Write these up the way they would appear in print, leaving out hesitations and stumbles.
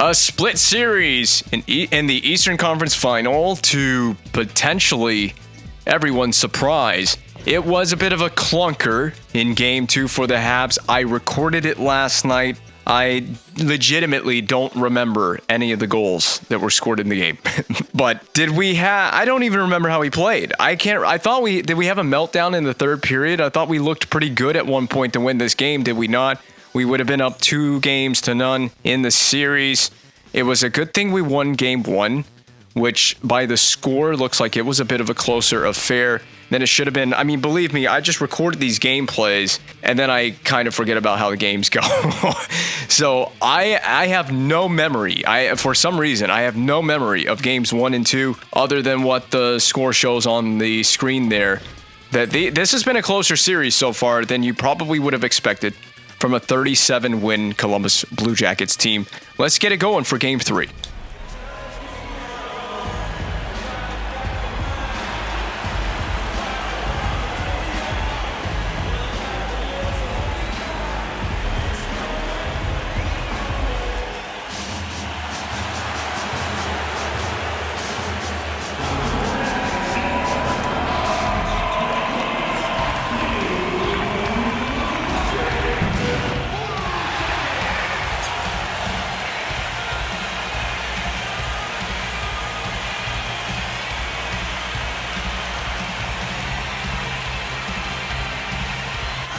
A split series in the Eastern Conference Final to potentially everyone's surprise. It was a bit of a clunker in Game 2 for the Habs. I recorded it last night. I legitimately don't remember any of the goals that were scored in the game. But did we have... I don't even remember how we played. I thought did we have a meltdown in the third period? I thought we looked pretty good at one point to win this game. Did we not? We would have been up 2-0 in the series. It was a good thing we won Game 1, which by the score looks like it was a bit of a closer affair than it should have been. I mean, believe me, I just recorded these gameplays and then I kind of forget about how the games go. So I have no memory. For some reason, I have no memory of Games 1 and 2 other than what the score shows on the screen there. This has been a closer series so far than you probably would have expected from a 37-win Columbus Blue Jackets team. Let's get it going for Game 3.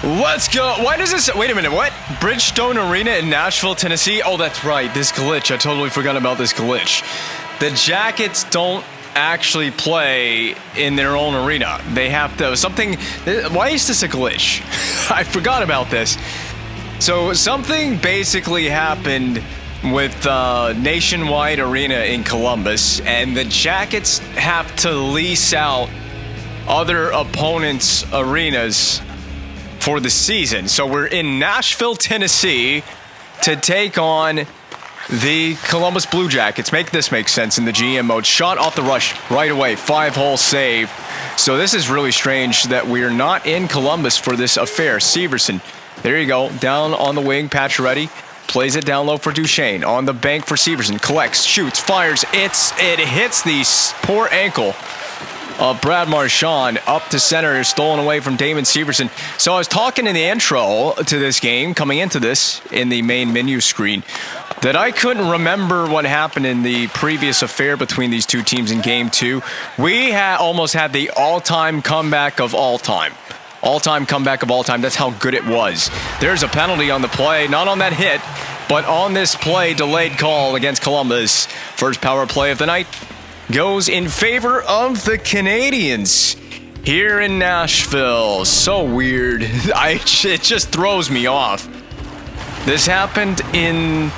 Let's go. Why does this... Wait a minute. What? Bridgestone Arena in Nashville, Tennessee? Oh, that's right. This glitch. I totally forgot about this glitch. The Jackets don't actually play in their own arena. They have to... Something... Why is this a glitch? I forgot about this. So something basically happened with Nationwide Arena in Columbus, and the Jackets have to lease out other opponents' arenas for the season. So we're in Nashville, Tennessee to take on the Columbus Blue Jackets. Make this make sense in the GM mode. Shot off the rush right away. 5-hole save. So this is really strange that we're not in Columbus for this affair. Severson, there you go. Down on the wing. Pacioretty plays it down low for Duchesne. On the bank for Severson. Collects, shoots, fires. It hits the poor ankle of Brad Marchand up to center, stolen away from Damon Severson. So I was talking in the intro to this game, coming into this in the main menu screen, that I couldn't remember what happened in the previous affair between these two teams in Game 2. We almost had the all-time comeback of all time. All-time comeback of all time. That's how good it was. There's a penalty on the play, not on that hit, but on this play, delayed call against Columbus. First power play of the night goes in favor of the Canadiens here in Nashville. So weird. It just throws me off. This happened in...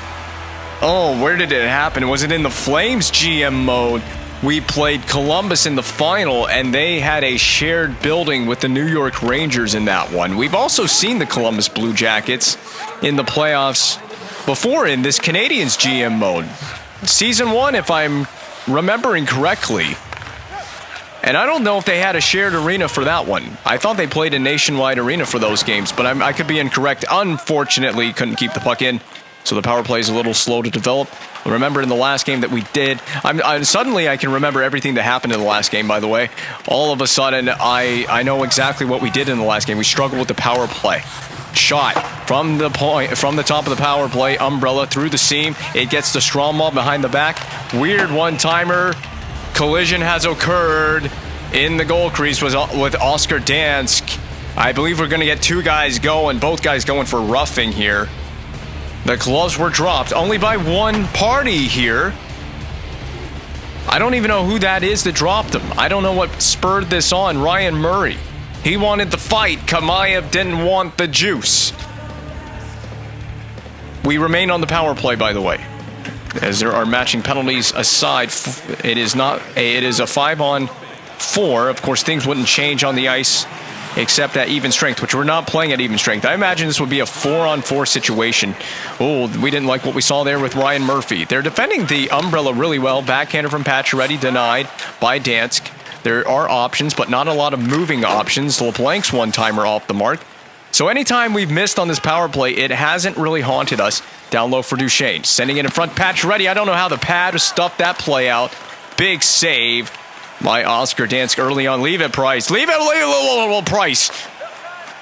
Oh, where did it happen? Was it in the Flames GM mode? We played Columbus in the final, and they had a shared building with the New York Rangers in that one. We've also seen the Columbus Blue Jackets in the playoffs before in this Canadiens GM mode. Season 1, if I'm remembering correctly. And I don't know if they had a shared arena for that one. I thought they played a Nationwide Arena for those games, but I could be incorrect. Unfortunately, couldn't keep the puck in, so the power play is a little slow to develop. Remember in the last game that we did, suddenly I can remember everything that happened in the last game, by the way. All of a sudden, I know exactly what we did in the last game. We struggled with the power play. Shot from the top of the power play, umbrella through the seam. It gets the Stromwall behind the back. Weird one-timer. Collision has occurred in the goal crease with Oscar Dansk. I believe we're going to get two guys going, both guys going for roughing here. The gloves were dropped only by one party here. I don't even know who that is that dropped them. I don't know what spurred this on. Ryan Murray. He wanted the fight. Kamayev didn't want the juice. We remain on the power play, by the way. As there are matching penalties aside, it is a 5-on-4. Of course, things wouldn't change on the ice except at even strength, which we're not playing at even strength. I imagine this would be a 4-on-4 situation. Oh, we didn't like what we saw there with Ryan Murphy. They're defending the umbrella really well. Backhander from Pacioretty denied by Dansk. There are options, but not a lot of moving options. LeBlanc's one-timer off the mark. So anytime we've missed on this power play, it hasn't really haunted us. Down low for Duchesne. Sending it in front. Pacioretty. I don't know how the pad stuffed that play out. Big save by Oscar Dansk early on. Leave it, Price. Leave it, Price.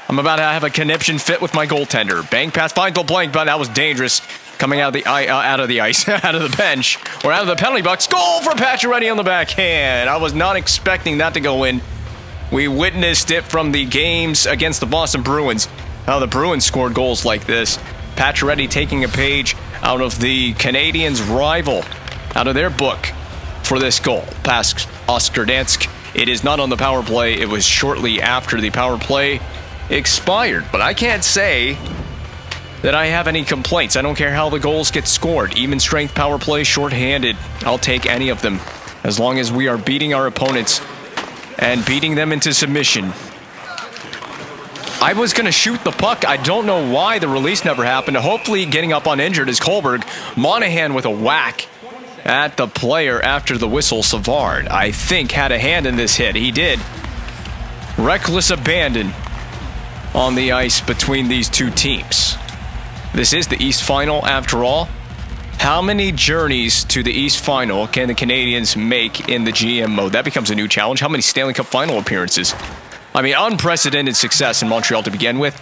I'm about to have a conniption fit with my goaltender. Bang pass finds the blank, but that was dangerous. Coming out of the ice, out of the bench, or out of the penalty box. Goal for Pacioretty on the backhand. I was not expecting that to go in. We witnessed it from the games against the Boston Bruins. How the Bruins scored goals like this. Pacioretty taking a page out of the Canadiens' rival, out of their book for this goal. Past Oscar Dansk. It is not on the power play. It was shortly after the power play expired. But I can't say that I have any complaints. I don't care how the goals get scored. Even strength power play, shorthanded. I'll take any of them as long as we are beating our opponents and beating them into submission. I was going to shoot the puck. I don't know why the release never happened. Hopefully getting up uninjured is Kohlberg. Monahan with a whack at the player after the whistle. Savard, I think, had a hand in this hit. He did. Reckless abandon on the ice between these two teams. This is the East Final after all. How many journeys to the East Final can the Canadiens make in the GM mode? That becomes a new challenge. How many Stanley Cup Final appearances? I mean, unprecedented success in Montreal to begin with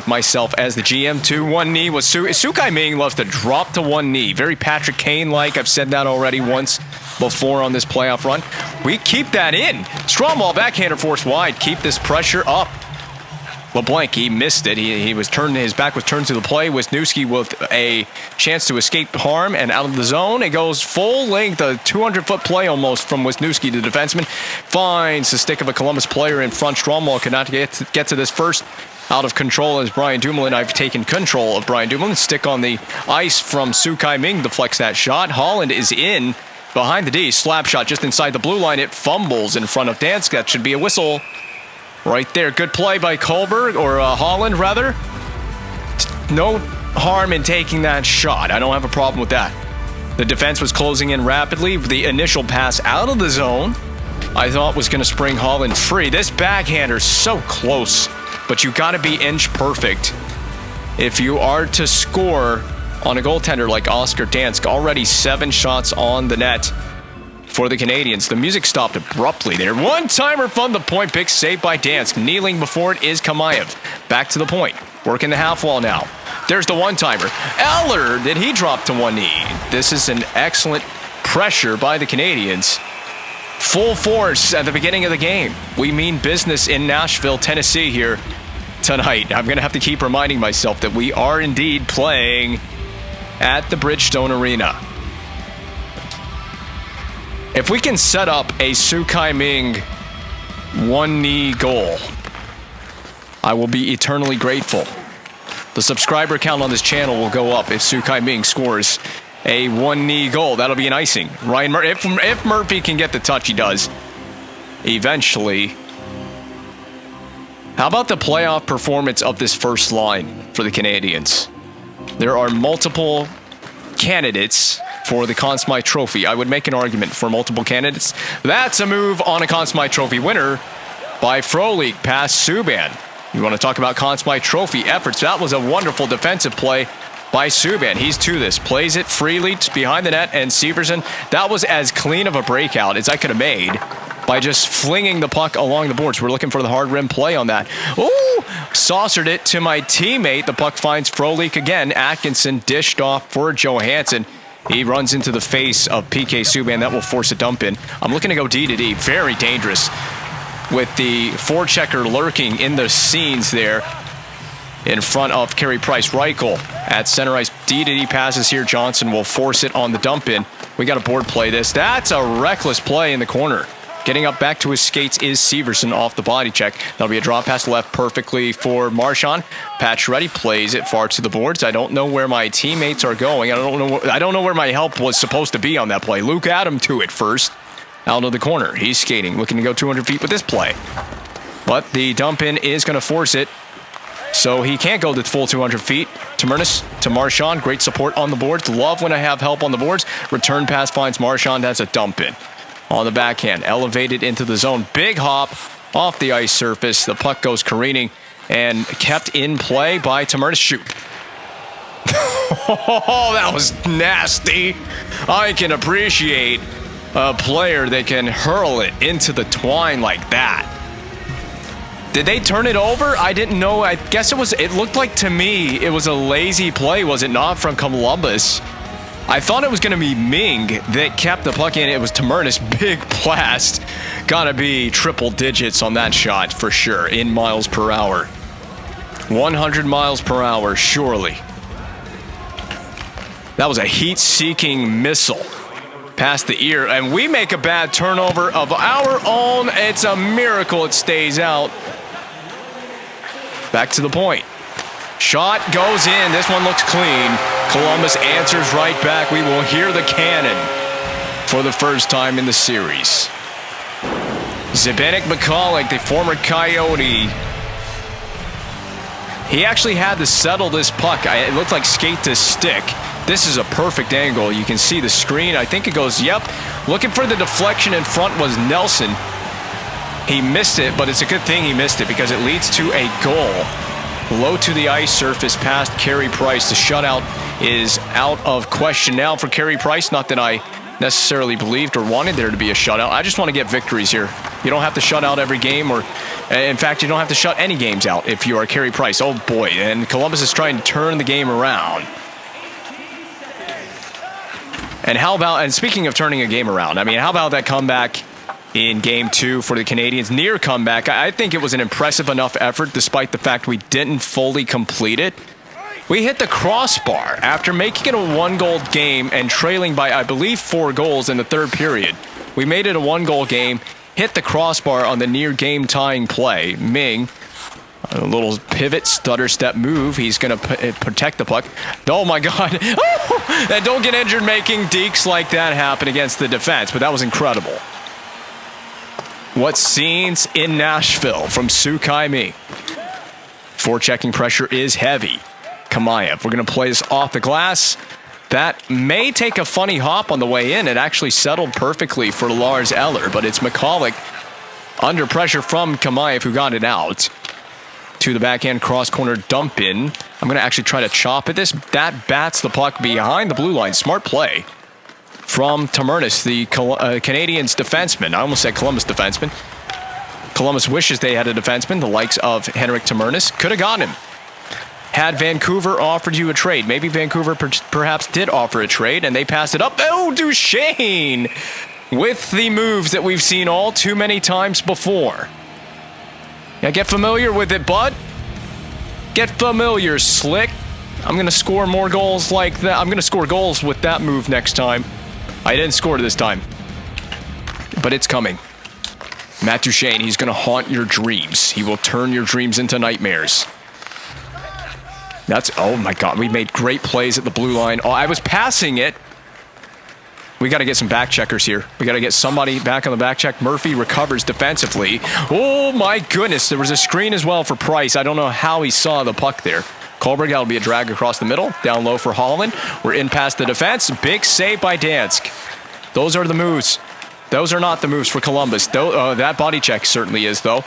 myself as the GM. 2-1 knee was Sukai Ming loves to drop to one knee. Very Patrick Kane-like. I've said that already once before on this playoff run. We keep that in. Strong ball backhander forced wide. Keep this pressure up. LeBlanc, he missed it. He was turned. His back was turned to the play. Wisniewski with a chance to escape harm and out of the zone. It goes full length, a 200-foot play almost from Wisniewski, the defenseman. Finds the stick of a Columbus player in front. Stromwall could not get to this first. Out of control as Brian Dumoulin. I've taken control of Brian Dumoulin. Stick on the ice from Sukai Ming deflects that shot. Holland is in behind the D. Slap shot just inside the blue line. It fumbles in front of Dansk. That should be a whistle. Right there. Good play by Kohlberg, or Holland, rather. No harm in taking that shot. I don't have a problem with that. The defense was closing in rapidly. The initial pass out of the zone, I thought was going to spring Holland free. This backhander's so close, but you got to be inch perfect if you are to score on a goaltender like Oscar Dansk. Already 7 shots on the net for the Canadiens. The music stopped abruptly there. One-timer from the point. Big save by Dansk. Kneeling before it is Kamayev. Back to the point. Working the half wall now. There's the one-timer. Eller, did he drop to one knee? This is an excellent pressure by the Canadiens. Full force at the beginning of the game. We mean business in Nashville, Tennessee here tonight. I'm going to have to keep reminding myself that we are indeed playing at the Bridgestone Arena. If we can set up a Sukai Ming one-knee goal, I will be eternally grateful. The subscriber count on this channel will go up if Sukai Ming scores a one-knee goal. That'll be an icing. Ryan Murphy, if Murphy can get the touch, he does eventually. How about the playoff performance of this first line for the Canadiens? There are multiple candidates for the Conn Smythe Trophy. I would make an argument for multiple candidates. That's a move on a Conn Smythe Trophy winner by Frolik past Subban. You want to talk about Conn Smythe Trophy efforts? That was a wonderful defensive play by Subban. He's to this. Plays it freely behind the net, and Severson, that was as clean of a breakout as I could have made by just flinging the puck along the boards. We're looking for the hard rim play on that. Ooh! Saucered it to my teammate. The puck finds Frolik again. Atkinson dished off for Johansson. He runs into the face of PK Subban. That will force a dump in. I'm looking to go D to D. Very dangerous with the forechecker lurking in the scenes there in front of Carey Price. Reichel at center ice. D to D passes here. Johnson will force it on the dump in. We got to board play this. That's a reckless play in the corner. Getting up back to his skates is Severson off the body check. That'll be a drop pass left perfectly for Marchand. Pacioretty plays it far to the boards. I don't know where my teammates are going. I don't know where my help was supposed to be on that play. Luke Adam to it first. Out of the corner. He's skating, looking to go 200 feet with this play. But the dump in is going to force it. So he can't go the full 200 feet. Tamernis to Marchand. Great support on the boards. Love when I have help on the boards. Return pass finds Marchand. That's a dump in. On the backhand, elevated into the zone. Big hop off the ice surface. The puck goes careening and kept in play by Tamertis. Shoot. Oh, that was nasty. I can appreciate a player that can hurl it into the twine like that. Did they turn it over? I didn't know. I guess it looked like to me it was a lazy play, was it not, from Columbus? I thought it was going to be Ming that kept the puck in. It was Tamertis. Big blast. Gotta be triple digits on that shot for sure, in miles per hour. 100 miles per hour, surely. That was a heat-seeking missile past the ear, and we make a bad turnover of our own. It's a miracle it stays out. Back to the point. Shot goes in. This one looks clean. Columbus answers right back. We will hear the cannon for the first time in the series. Zbynek McCulloch, the former Coyote. He actually had to settle this puck. It looked like skate to stick. This is a perfect angle. You can see the screen. I think it goes, yep. Looking for the deflection in front was Nelson. He missed it, but it's a good thing he missed it because it leads to a goal. Low to the ice surface past Carey Price. The shutout is out of question now for Carey Price. Not that I necessarily believed or wanted there to be a shutout. I just want to get victories here. You don't have to shut out every game, or in fact, you don't have to shut any games out if you are Carey Price. Oh boy, and Columbus is trying to turn the game around. And how about, and speaking of turning a game around, I mean, how about that comeback in Game 2 for the Canadiens? Near comeback. I think it was an impressive enough effort despite the fact we didn't fully complete it. We hit the crossbar after making it a one-goal game and trailing by, I believe, 4 goals in the third period. We made it a one-goal game, hit the crossbar on the near game-tying play. Ming, a little pivot, stutter step move. He's going to protect the puck. Oh, my God. And don't get injured making dekes like that happen against the defense, but that was incredible. What scenes in Nashville from Sukai Ming. Forechecking pressure is heavy. Kamayev, we're going to play this off the glass. That may take a funny hop on the way in. It actually settled perfectly for Lars Eller, but it's McCulloch under pressure from Kamayev who got it out. To the backhand cross corner dump in. I'm going to actually try to chop at this. That bats the puck behind the blue line. Smart play from Tamertis, the Canadiens defenseman. I almost said Columbus defenseman. Columbus wishes they had a defenseman, the likes of Henrik Tamertis. Could have gotten him. Had Vancouver offered you a trade. Maybe Vancouver perhaps did offer a trade, and they passed it up. Oh, Duchesne! With the moves that we've seen all too many times before. Yeah, get familiar with it, bud. Get familiar, Slick. I'm going to score more goals like that. I'm going to score goals with that move next time. I didn't score this time. But it's coming. Matt Duchesne, he's going to haunt your dreams. He will turn your dreams into nightmares. That's, oh my God, we made great plays at the blue line. Oh, I was passing it. We got to get some back checkers here. We got to get somebody back on the back check. Murphy recovers defensively. Oh my goodness, there was a screen as well for Price. I don't know how he saw the puck there. Kohlberg, that'll be a drag across the middle. Down low for Holland. We're in past the defense. Big save by Dansk. Those are the moves. Those are not the moves for Columbus. That body check certainly is, though.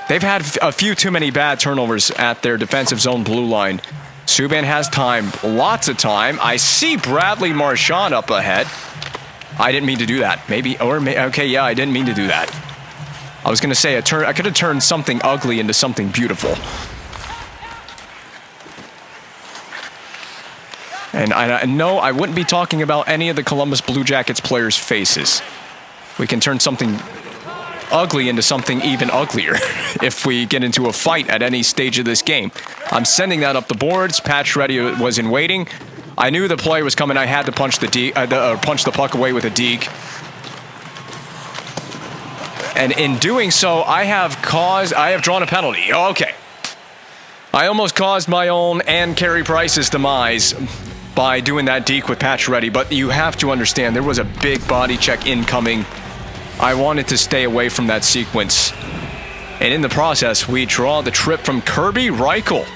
They've had a few too many bad turnovers at their defensive zone blue line. Subban has time, lots of time. I see Bradley Marchand up ahead. I didn't mean to do that. Okay, yeah, I didn't mean to do that. I was going to say I could have turned something ugly into something beautiful. And no, I wouldn't be talking about any of the Columbus Blue Jackets players' faces. We can turn something ugly into something even uglier if we get into a fight at any stage of this game. I'm sending that up the boards. Patch ready was in waiting. I knew the play was coming. I had to punch the puck away with a deke. And in doing so, I have drawn a penalty. Okay. I almost caused my own and Carey Price's demise by doing that deke with Patch ready, but you have to understand there was a big body check incoming. I wanted to stay away from that sequence. And in the process, we draw the trip from Kirby Reichel.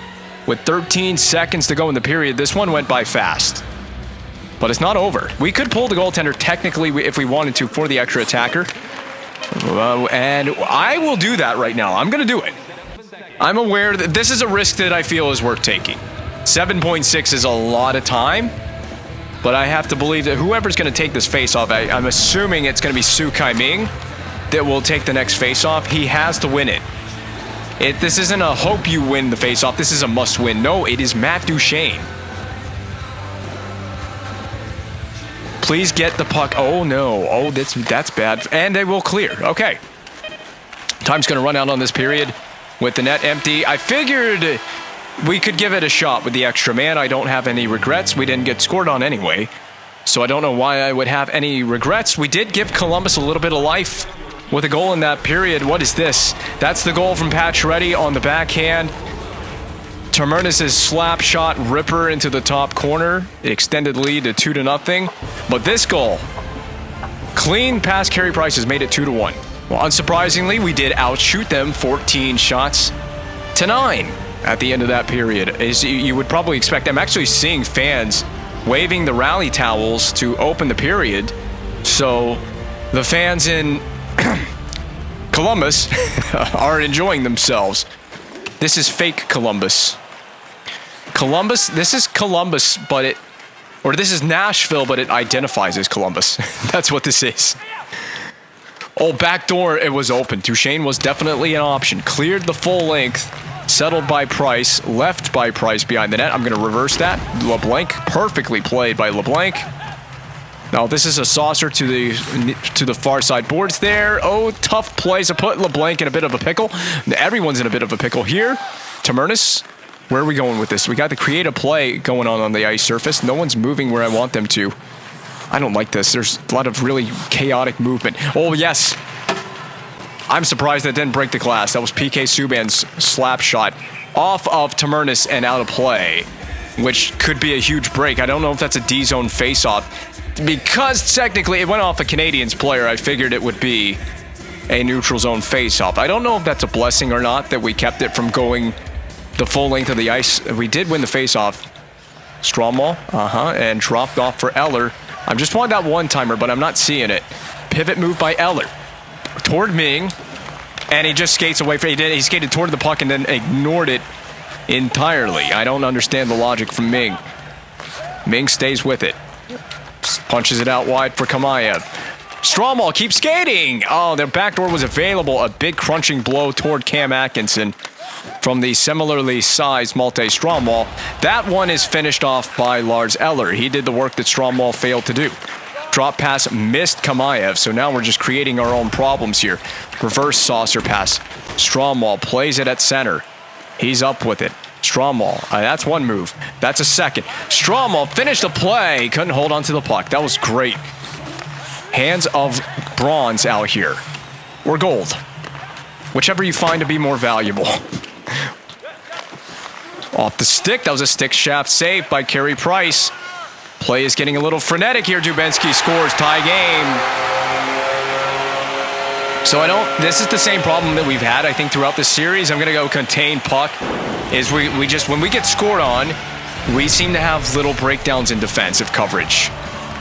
With 13 seconds to go in the period, this one went by fast. But it's not over. We could pull the goaltender technically if we wanted to for the extra attacker. And I will do that right now. I'm going to do it. I'm aware that this is a risk that I feel is worth taking. 7.6 is a lot of time, but I have to believe that whoever's going to take this face-off, I'm assuming it's going to be Su Kai-Ming that will take the next face-off. He has to win it. This isn't a hope you win the face-off. This is a must-win. No, it is Matt Duchene. Please get the puck. Oh, no. Oh, that's bad. And they will clear. Okay. Time's going to run out on this period with the net empty. I figured we could give it a shot with the extra man. I don't have any regrets. We didn't get scored on anyway, so I don't know why I would have any regrets. We did give Columbus a little bit of life with a goal in that period. What is this? That's the goal from Pacioretty on the backhand. Termernis' slap shot ripper into the top corner. Extended lead to 2-0. But this goal, clean past Carey Price, has made it 2-1. Well, unsurprisingly, we did outshoot them 14 shots to 9 at the end of that period. As you would probably expect, I'm actually seeing fans waving the rally towels to open the period. So the fans in Columbus are enjoying themselves. This is fake Columbus. This is Columbus, this is Nashville, but it identifies as Columbus. That's what this is. Oh, backdoor, it was open. Duchene was definitely an option. Cleared the full length. Settled by Price. Left by Price behind the net. I'm going to reverse that. LeBlanc, perfectly played by LeBlanc. Now, this is a saucer to the far side boards there. Oh, tough plays to put LeBlanc in a bit of a pickle. Everyone's in a bit of a pickle here. Termernis, where are we going with this? We got the creative play going on the ice surface. No one's moving where I want them to. I don't like this. There's a lot of really chaotic movement. Oh, yes. I'm surprised that didn't break the glass. That was PK Subban's slap shot off of Termernis and out of play, which could be a huge break. I don't know if that's a D-zone face-off. Because technically it went off a Canadiens player, I figured it would be a neutral zone face-off. I don't know if that's a blessing or not that we kept it from going the full length of the ice. We did win the face-off. Stromwall, and dropped off for Eller. I just want that one-timer, but I'm not seeing it. Pivot move by Eller toward Ming, and he just skates away from it. He skated toward the puck and then ignored it entirely. I don't understand the logic from Ming. Ming stays with it. Punches it out wide for Kamayev. Stromwall keeps skating. Oh, their backdoor was available. A big crunching blow toward Cam Atkinson from the similarly sized Malte Stromwall. That one is finished off by Lars Eller. He did the work that Stromwall failed to do. Drop pass missed Kamayev, so now we're just creating our own problems here. Reverse saucer pass. Stromwall plays it at center. He's up with it. Stromwall, that's one move. That's a second. Stromwall finished the play. Couldn't hold on to the puck. That was great. Hands of bronze out here. Or gold. Whichever you find to be more valuable. Off the stick. That was a stick shaft save by Carey Price. Play is getting a little frenetic here. Dubinsky scores. Tie game. So this is the same problem that we've had, I think, throughout the series. I'm going to go contain puck. Is we just, when we get scored on, we seem to have little breakdowns in defensive coverage.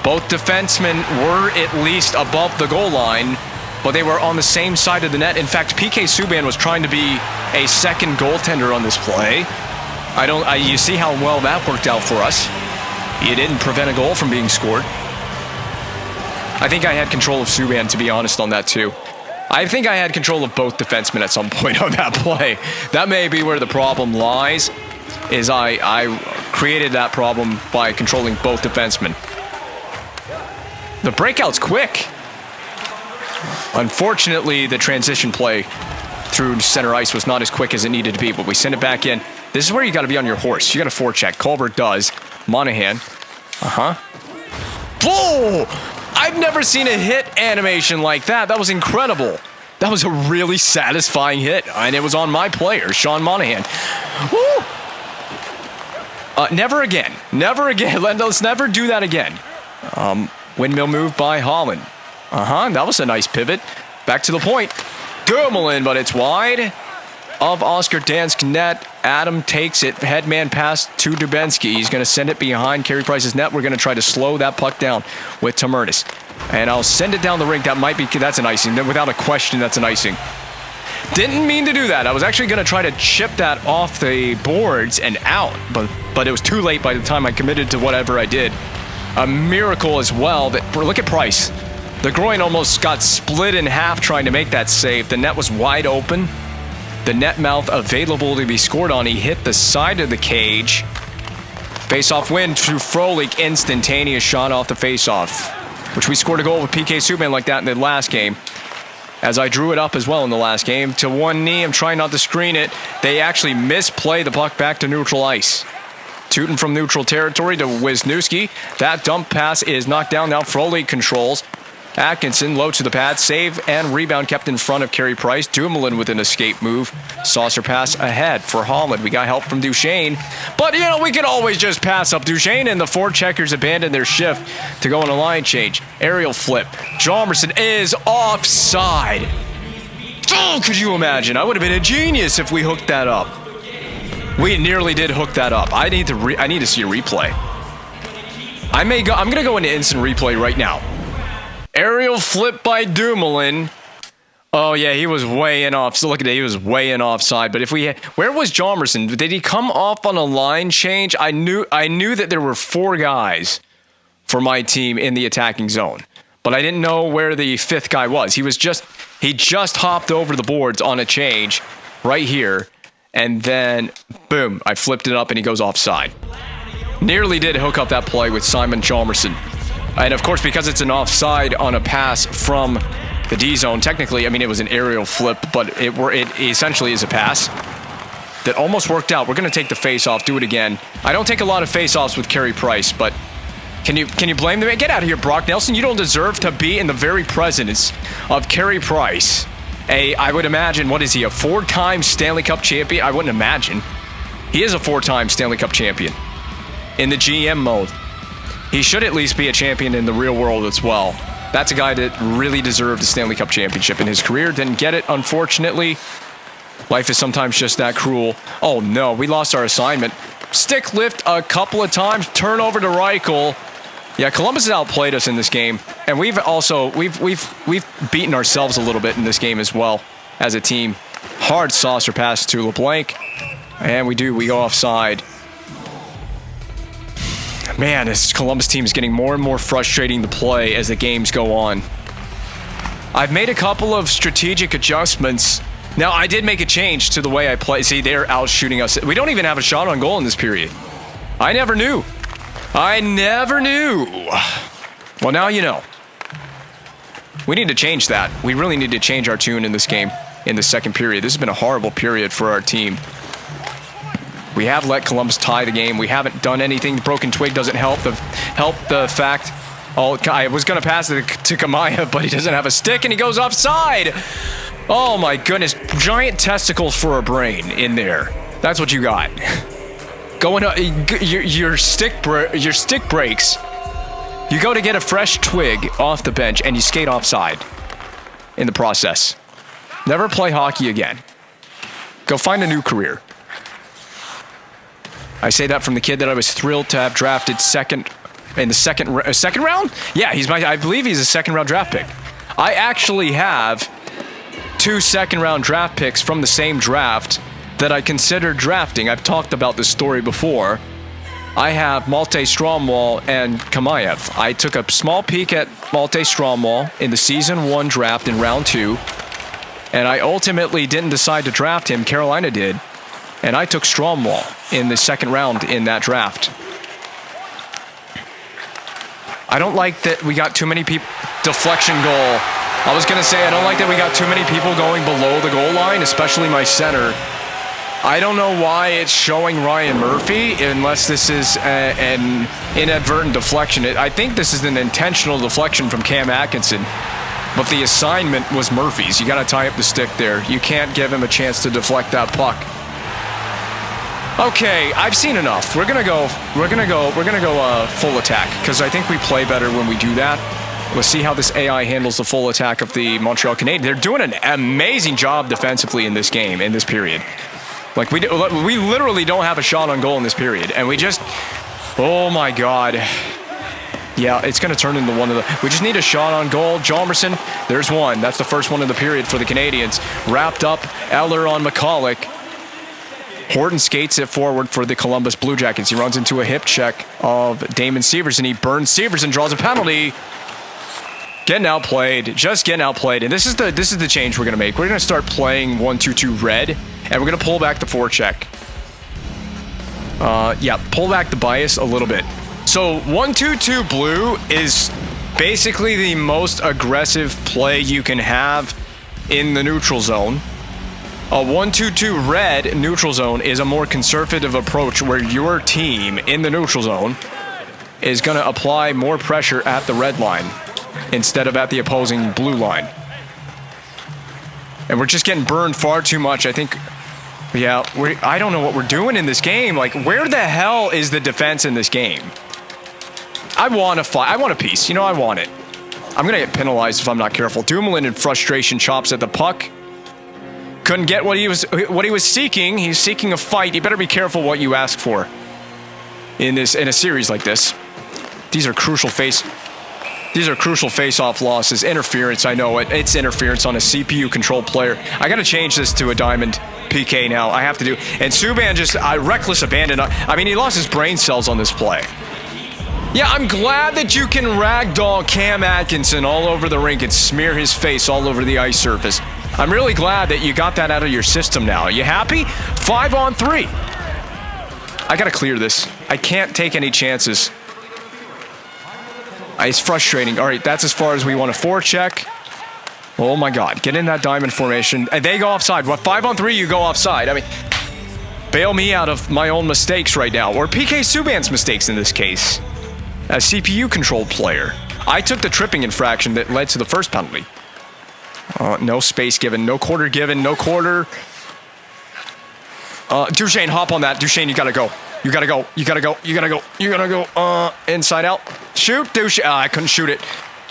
Both defensemen were at least above the goal line, but they were on the same side of the net. In fact, PK Subban was trying to be a second goaltender on this play. You see how well that worked out for us. He didn't prevent a goal from being scored. I think I had control of Subban, to be honest, on that too. I think I had control of both defensemen at some point on that play. That may be where the problem lies, is I created that problem by controlling both defensemen. The breakout's quick. Unfortunately, the transition play through center ice was not as quick as it needed to be, but we send it back in. This is where you got to be on your horse. You got to forecheck. Colbert does. Monahan. Whoa! I've never seen a hit animation like that. That was incredible. That was a really satisfying hit, and it was on my player, Sean Monahan. Woo! Never again. Never again. Let's never do that again. Windmill move by Holland. That was a nice pivot. Back to the point. Dumoulin, but it's wide. Of Oscar Dansk net. Adam takes it. Headman pass to Dubinsky. He's going to send it behind Carey Price's net. We're going to try to slow that puck down with Termernis. And I'll send it down the rink. That's an icing. Without a question, that's an icing. Didn't mean to do that. I was actually going to try to chip that off the boards and out, but it was too late by the time I committed to whatever I did. A miracle as well. Look at Price. The groin almost got split in half trying to make that save. The net was wide open. The net mouth available to be scored on. He hit the side of the cage. Face-off win through Frolik. Instantaneous shot off the face-off, which we scored a goal with PK Subban like that in the last game. As I drew it up as well in the last game. To one knee, I'm trying not to screen it. They actually misplay the puck back to neutral ice. Tootin from neutral territory to Wisniewski. That dump pass is knocked down. Now Frolik controls. Atkinson low to the pad. Save and rebound kept in front of Carey Price. Dumoulin with an escape move. Saucer pass ahead for Holland. We got help from Duchesne. But, we could always just pass up Duchesne, and the forecheckers abandoned their shift to go on a line change. Aerial flip. Hjalmarsson is offside. Oh, could you imagine? I would have been a genius if we hooked that up. We nearly did hook that up. I need to see a replay. I'm going to go into instant replay right now. Aerial flip by Dumoulin. Oh, yeah, he was way in off. So look at it, he was way in offside. But where was Hjalmarsson? Did he come off on a line change? I knew that there were 4 guys for my team in the attacking zone. But I didn't know where the 5th guy was. He just hopped over the boards on a change right here. And then, boom, I flipped it up and he goes offside. Nearly did hook up that play with Simon Hjalmarsson. And of course, because it's an offside on a pass from the D zone, technically, it was an aerial flip, but it essentially is a pass that almost worked out. We're going to take the face off, do it again. I don't take a lot of face offs with Carey Price, but can you blame them? Get out of here, Brock Nelson. You don't deserve to be in the very presence of Carey Price. I would imagine, what is he, a 4-time Stanley Cup champion? I wouldn't imagine. He is a 4-time Stanley Cup champion in the GM mode. He should at least be a champion in the real world as well. That's a guy that really deserved a Stanley Cup championship in his career. Didn't get it, unfortunately. Life is sometimes just that cruel. Oh no, we lost our assignment. Stick lift a couple of times. Turnover to Reichel. Yeah, Columbus has outplayed us in this game, and we've beaten ourselves a little bit in this game as well as a team. Hard saucer pass to LeBlanc, and we go offside. Man, this Columbus team is getting more and more frustrating to play as the games go on. I've made a couple of strategic adjustments. Now, I did make a change to the way I play. See, they're out shooting us. We don't even have a shot on goal in this period. I never knew. Well, now you know. We need to change that. We really need to change our tune in this game in the second period. This has been a horrible period for our team. We have let Columbus tie the game. We haven't done anything. The broken twig doesn't help the fact. Oh, I was going to pass it to Kamaya, but he doesn't have a stick, and he goes offside. Oh, my goodness. Giant testicles for a brain in there. That's what you got. Going up, your stick breaks. You go to get a fresh twig off the bench, and you skate offside in the process. Never play hockey again. Go find a new career. I say that from the kid that I was thrilled to have drafted second round? Yeah, I believe he's a second-round draft pick. I actually have 2 second-round draft picks from the same draft that I considered drafting. I've talked about this story before. I have Malte Stromwall and Kamayev. I took a small peek at Malte Stromwall in the Season 1 draft in Round 2, and I ultimately didn't decide to draft him. Carolina did. And I took Stromwall in the second round in that draft. I don't like that we got too many people. Deflection goal. I was going to say, I don't like that we got too many people going below the goal line, especially my center. I don't know why it's showing Ryan Murphy, unless this is an inadvertent deflection. I think this is an intentional deflection from Cam Atkinson. But the assignment was Murphy's. You got to tie up the stick there. You can't give him a chance to deflect that puck. Okay, I've seen enough. We're gonna go full attack, because I think we play better when we do that. We'll see how this AI handles the full attack of the Montreal Canadiens. They're doing an amazing job defensively in this game, in this period. Like, we literally don't have a shot on goal in this period, and we just, oh my God. Yeah, it's going to turn into one of the... We just need a shot on goal. Jalmerson, there's one. That's the first one of the period for the Canadiens. Wrapped up, Eller on McCulloch. Horton skates it forward for the Columbus Blue Jackets. He runs into a hip check of Damon Severson. He burns Severson, draws a penalty. Getting outplayed, just getting outplayed. And this is the change we're going to make. We're going to start playing 1-2-2 red, and we're going to pull back the forecheck. Yeah, pull back the bias a little bit. So 1-2-2 blue is basically the most aggressive play you can have in the neutral zone. A 1-2-2 red neutral zone is a more conservative approach where your team in the neutral zone is going to apply more pressure at the red line instead of at the opposing blue line. And we're just getting burned far too much. I think, yeah, I don't know what we're doing in this game. Like, where the hell is the defense in this game? I want a fight. I want a piece. You know, I want it. I'm going to get penalized if I'm not careful. Dumoulin in frustration chops at the puck. Couldn't get what he was seeking. He's seeking a fight. You better be careful what you ask for in a series like this. These are crucial face-off losses. Interference, I know it. It's interference on a CPU-controlled player. I got to change this to a diamond PK now. I have to do. And Subban just reckless abandon. I mean, he lost his brain cells on this play. Yeah, I'm glad that you can ragdoll Cam Atkinson all over the rink and smear his face all over the ice surface. I'm really glad that you got that out of your system now. You happy? 5-on-3. I got to clear this. I can't take any chances. It's frustrating. All right, that's as far as we want to forecheck. Oh, my God. Get in that diamond formation. And they go offside. What, 5-on-3, you go offside. I mean, bail me out of my own mistakes right now. Or PK Subban's mistakes in this case. A CPU-controlled player. I took the tripping infraction that led to the first penalty. No space given. No quarter given. No quarter. Duchesne, hop on that. Duchesne, you gotta go. You gotta go. You gotta go. You gotta go. You gotta go. Inside out. Shoot, Duchesne. I couldn't shoot it.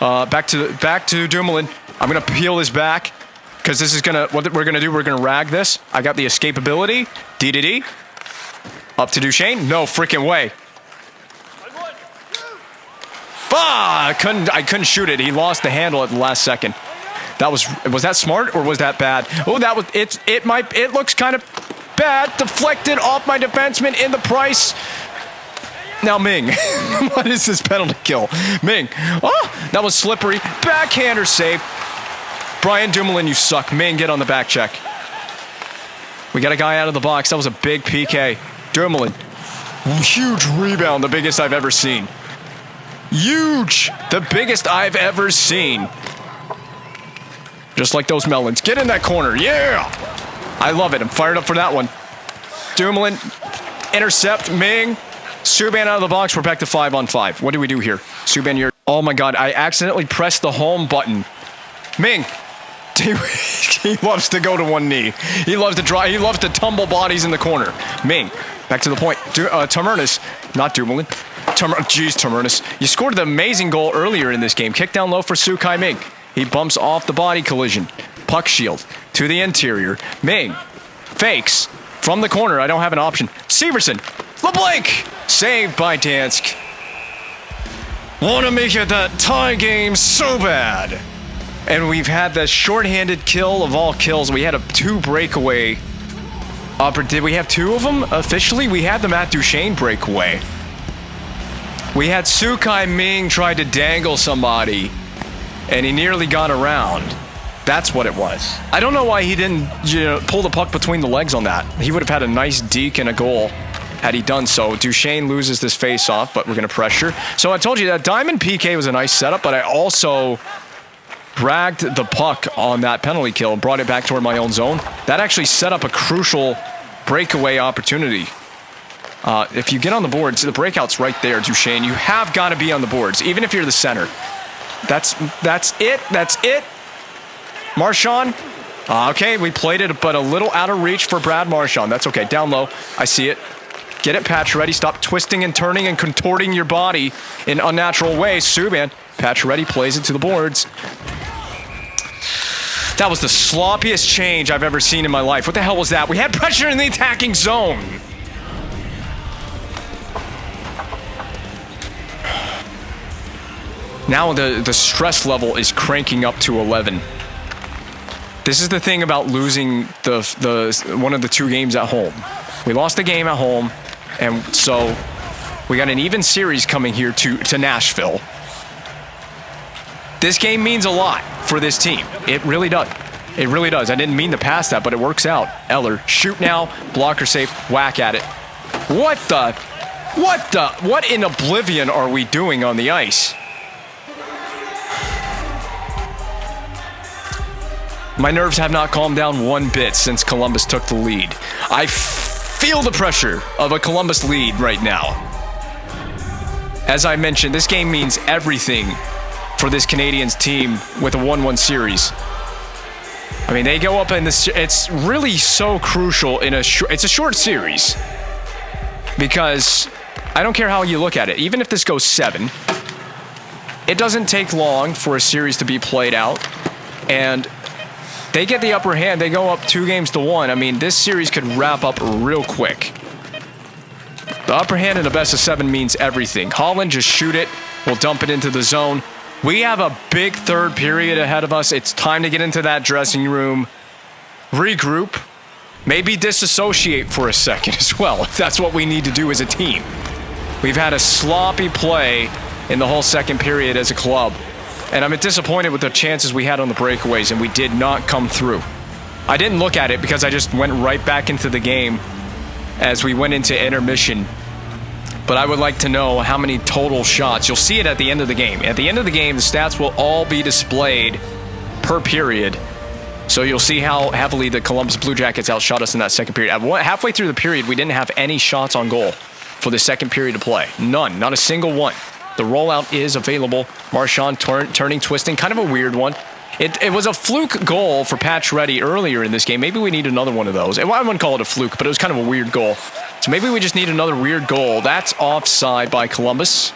Back to Dumoulin. I'm gonna peel his back because this is what we're gonna do. We're gonna rag this. I got the escapability. D. Up to Duchesne. No freaking way. I couldn't shoot it. He lost the handle at the last second. Was that smart or was that bad? Oh, it looks kind of bad. Deflected off my defenseman in the price. Now Ming. What is this penalty kill? Ming. Oh, that was slippery. Backhander save. Brian Dumoulin, you suck. Ming, get on the back check. We got a guy out of the box. That was a big PK. Dumoulin. Huge rebound. The biggest I've ever seen. Huge! The biggest I've ever seen. Just like those melons. Get in that corner. Yeah! I love it. I'm fired up for that one. Dumoulin. Intercept. Ming. Subban out of the box. We're back to 5-on-5. What do we do here? Subban, you're... Oh my God. I accidentally pressed the home button. Ming. He loves to go to one knee. He loves to draw. He loves to tumble bodies in the corner. Ming. Back to the point. Tamernis. Not Dumoulin. Jeez, Tamernis. You scored the amazing goal earlier in this game. Kick down low for Sukai Ming. He bumps off the body collision. Puck shield to the interior. Ming fakes from the corner. I don't have an option. Severson. LeBlanc. Saved by Dansk. Want to make it that tie game so bad. And we've had the shorthanded kill of all kills. We had a 2 breakaway. Did we have 2 of them? Officially, we had the Matt Duchesne breakaway. We had Sukai Ming try to dangle somebody, and he nearly got around. That's what it was. I don't know why he didn't pull the puck between the legs on that. He would have had a nice deke and a goal had he done so. Duchesne loses this face-off, but we're going to pressure. So I told you that diamond PK was a nice setup, but I also dragged the puck on that penalty kill and brought it back toward my own zone. That actually set up a crucial breakaway opportunity. If you get on the boards, the breakout's right there, Duchesne. You have got to be on the boards, even if you're the center. That's it. That's it. Marchand. Okay, we played it, but a little out of reach for Brad Marchand. That's okay. Down low. I see it. Get it, Pacioretty. Stop twisting and turning and contorting your body in unnatural ways. Subban. Pacioretty plays it to the boards. That was the sloppiest change I've ever seen in my life. What the hell was that? We had pressure in the attacking zone. Now the stress level is cranking up to 11. This is the thing about losing the one of the 2 games at home. We lost the game at home, and so we got an even series coming here to Nashville. This game means a lot for this team. It really does. It really does. I didn't mean to pass that, but it works out. Eller, shoot now, blocker safe, whack at it. What in oblivion are we doing on the ice? My nerves have not calmed down one bit since Columbus took the lead. I feel the pressure of a Columbus lead right now. As I mentioned, this game means everything for this Canadiens team with a 1-1 series. I mean, they go up in this. It's really so crucial in it's a short series because I don't care how you look at it. Even if this goes 7, it doesn't take long for a series to be played out, and they get the upper hand. They go up 2-1. I mean, this series could wrap up real quick. The upper hand in a best of 7 means everything. Holland, just shoot it. We'll dump it into the zone. We have a big third period ahead of us. It's time to get into that dressing room, regroup, maybe disassociate for a second as well, if that's what we need to do as a team. We've had a sloppy play in the whole second period as a club, and I'm disappointed with the chances we had on the breakaways, and we did not come through. I didn't look at it because I just went right back into the game as we went into intermission. But I would like to know how many total shots. You'll see it at the end of the game. At the end of the game, the stats will all be displayed per period. So you'll see how heavily the Columbus Blue Jackets outshot us in that second period. Halfway through the period, we didn't have any shots on goal for the second period to play. None. Not a single one. The rollout is available. Marchand turning, twisting. Kind of a weird one. It was a fluke goal for Pacioretty earlier in this game. Maybe we need another one of those. I wouldn't call it a fluke, but it was kind of a weird goal. So maybe we just need another weird goal. That's offside by Columbus.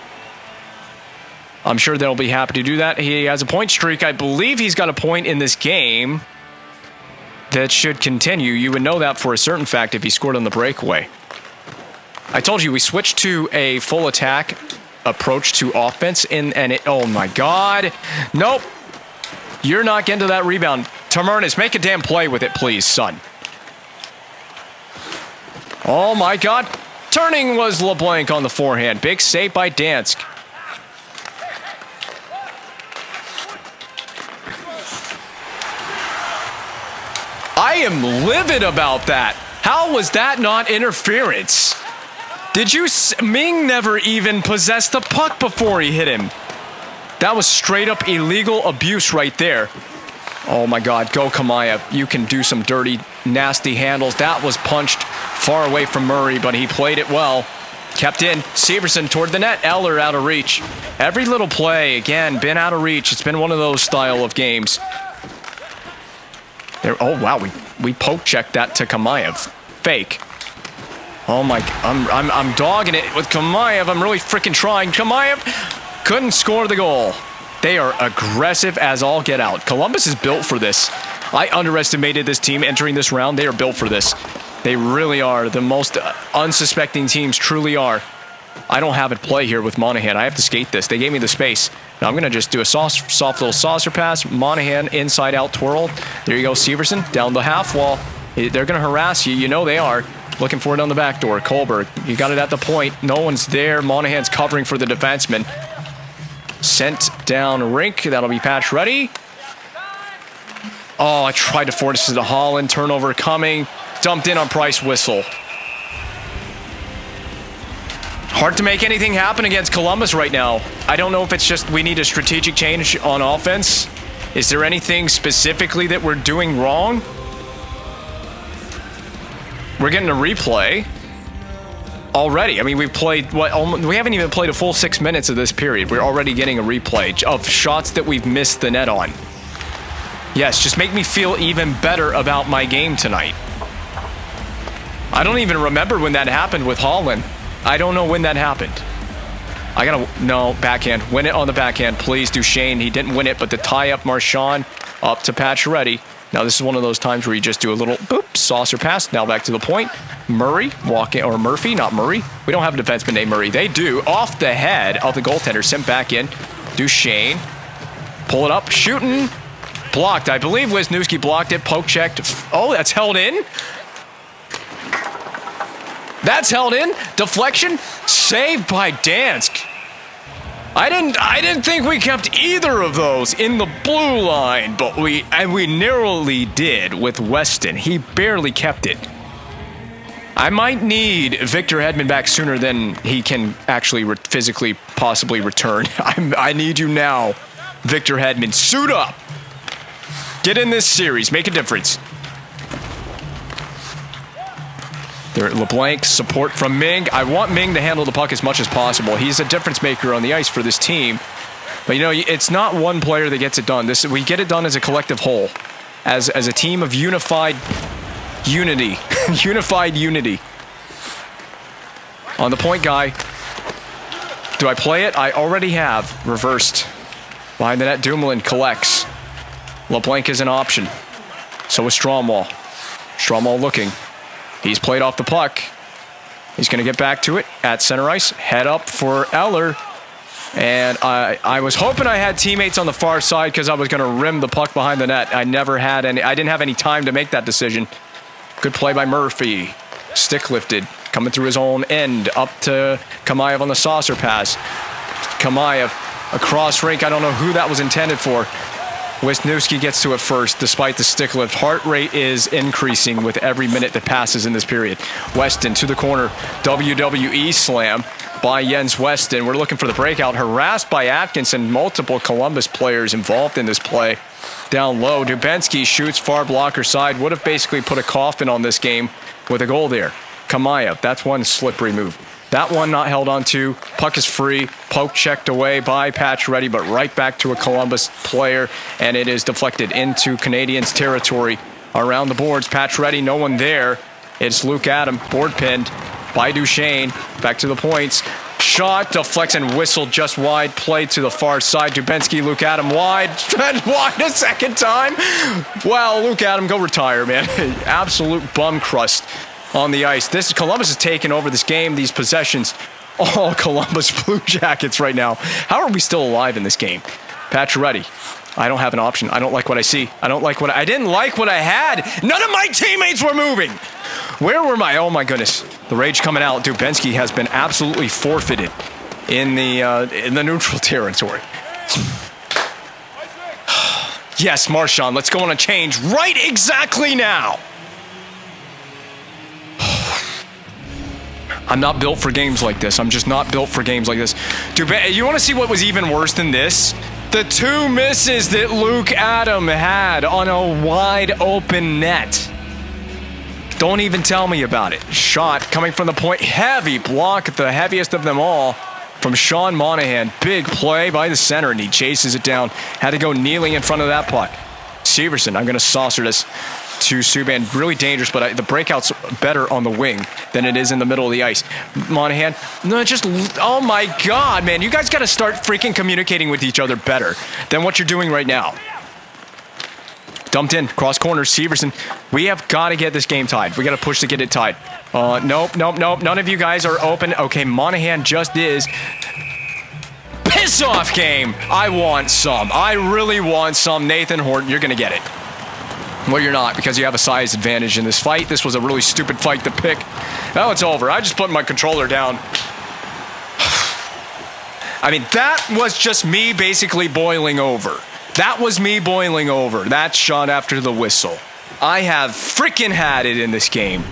I'm sure they'll be happy to do that. He has a point streak. I believe he's got a point in this game that should continue. You would know that for a certain fact if he scored on the breakaway. I told you we switched to a full attack approach to offense, oh my God. Nope. You're not getting to that rebound. Tamernes, make a damn play with it, please, son. Oh my God. Turning was LeBlanc on the forehand. Big save by Dansk. I am livid about that. How was that not interference? Did you... Ming never even possessed the puck before he hit him. That was straight up illegal abuse right there. Oh my God, go Kamayev. You can do some dirty, nasty handles. That was punched far away from Murray, but he played it well. Kept in. Severson toward the net. Eller out of reach. Every little play, again, been out of reach. It's been one of those style of games. There. Oh wow, we poke checked that to Kamayev. Fake. Oh my, I'm dogging it with Kamayev. I'm really freaking trying. Kamayev couldn't score the goal. They are aggressive as all get out. Columbus is built for this. I underestimated this team entering this round. They are built for this. They really are. The most unsuspecting teams truly are. I don't have it play here with Monahan. I have to skate this. They gave me the space. Now I'm going to just do a soft little saucer pass. Monahan inside out twirl. There you go, Severson down the half wall. They're going to harass you. You know they are. Looking for it on the back door. Kohlberg, you got it at the point. No one's there. Monahan's covering for the defenseman. Sent down rink. That'll be Pacioretty. Oh, I tried to force it to Holland. Turnover coming. Dumped in on Price. Whistle. Hard to make anything happen against Columbus right now. I don't know if it's just we need a strategic change on offense. Is there anything specifically that we're doing wrong? We're getting a replay already. I mean, we've played, we haven't even played a full 6 minutes of this period. We're already getting a replay of shots that we've missed the net on. Yes, just make me feel even better about my game tonight. I don't even remember when that happened with Holland. I don't know when that happened. No, backhand. Win it on the backhand, please, Duchesne. He didn't win it, but the tie-up Marchand up to Pacioretty. Now, this is one of those times where you just do a little boop, saucer pass. Now back to the point. Murray, walking, or Murphy, not Murray. We don't have a defenseman named Murray. They do. Off the head of the goaltender, sent back in. Duchesne. Pull it up. Shooting. Blocked. I believe Wisniewski blocked it. Poke checked. Oh, that's held in. That's held in. Deflection. Saved by Dansk. I didn't think we kept either of those in the blue line, but we narrowly did with Weston. He barely kept it. I might need Victor Hedman back sooner than he can actually physically possibly return. I need you now, Victor Hedman. Suit up. Get in this series. Make a difference. There, LeBlanc, support from Ming. I want Ming to handle the puck as much as possible. He's a difference maker on the ice for this team. But, you know, it's not one player that gets it done. We get it done as a collective whole, as a team of unified unity. Unified unity. On the point guy. Do I play it? I already have. Reversed. Behind the net, Dumoulin collects. LeBlanc is an option. So is Stromwall. Stromwall looking. He's played off the puck. He's going to get back to it at center ice. Head up for Eller. And I was hoping I had teammates on the far side because I was going to rim the puck behind the net. I never had any. I didn't have any time to make that decision. Good play by Murphy. Stick lifted. Coming through his own end. Up to Kamayev on the saucer pass. Kamayev across rink. I don't know who that was intended for. Wisniewski gets to it first, despite the stick lift. Heart rate is increasing with every minute that passes in this period. Weston to the corner. WWE slam by Jens Weston. We're looking for the breakout. Harassed by Atkinson. Multiple Columbus players involved in this play. Down low. Dubinsky shoots far blocker side. Would have basically put a coffin on this game with a goal there. Kamayev. That's one slippery move. That one not held on to. Puck is free. Poke checked away by Pacioretty, but right back to a Columbus player, and it is deflected into Canadiens territory. Around the boards, Pacioretty, no one there. It's Luke Adam, board pinned by Duchesne. Back to the points. Shot, deflects and whistled just wide. Play to the far side. Dubinsky, Luke Adam wide. Wide a second time. Wow, Luke Adam, go retire, man. Absolute bum crust on the ice. Columbus has taken over this game, these possessions. All Columbus Blue Jackets right now. How are we still alive in this game? Pacioretty. I don't have an option. I don't like what I see. I didn't like what I had. None of my teammates were moving. Where were my... Oh my goodness. The rage coming out. Dubinsky has been absolutely forfeited in the neutral territory. Yes, Marchand. Let's go on a change right exactly now. I'm not built for games like this. I'm just not built for games like this. You want to see what was even worse than this? The two misses that Luke Adam had on a wide open net. Don't even tell me about it. Shot coming from the point. Heavy block, the heaviest of them all, from Sean Monahan. Big play by the center, and he chases it down. Had to go kneeling in front of that puck. Severson, I'm going to saucer this to Subban. Really dangerous, but the breakout's better on the wing than it is in the middle of the ice. Monahan, no, just, oh my God, man. You guys got to start freaking communicating with each other better than what you're doing right now. Dumped in, cross corner, Severson. We have got to get this game tied. We got to push to get it tied. Nope. None of you guys are open. Okay, Monahan just is. Piss off game. I want some. I really want some. Nathan Horton, you're going to get it. Well, you're not, because you have a size advantage in this fight. This was a really stupid fight to pick. Now it's over. I just put my controller down. I mean, that was just me basically boiling over. That was me boiling over. That shot after the whistle. I have freaking had it in this game.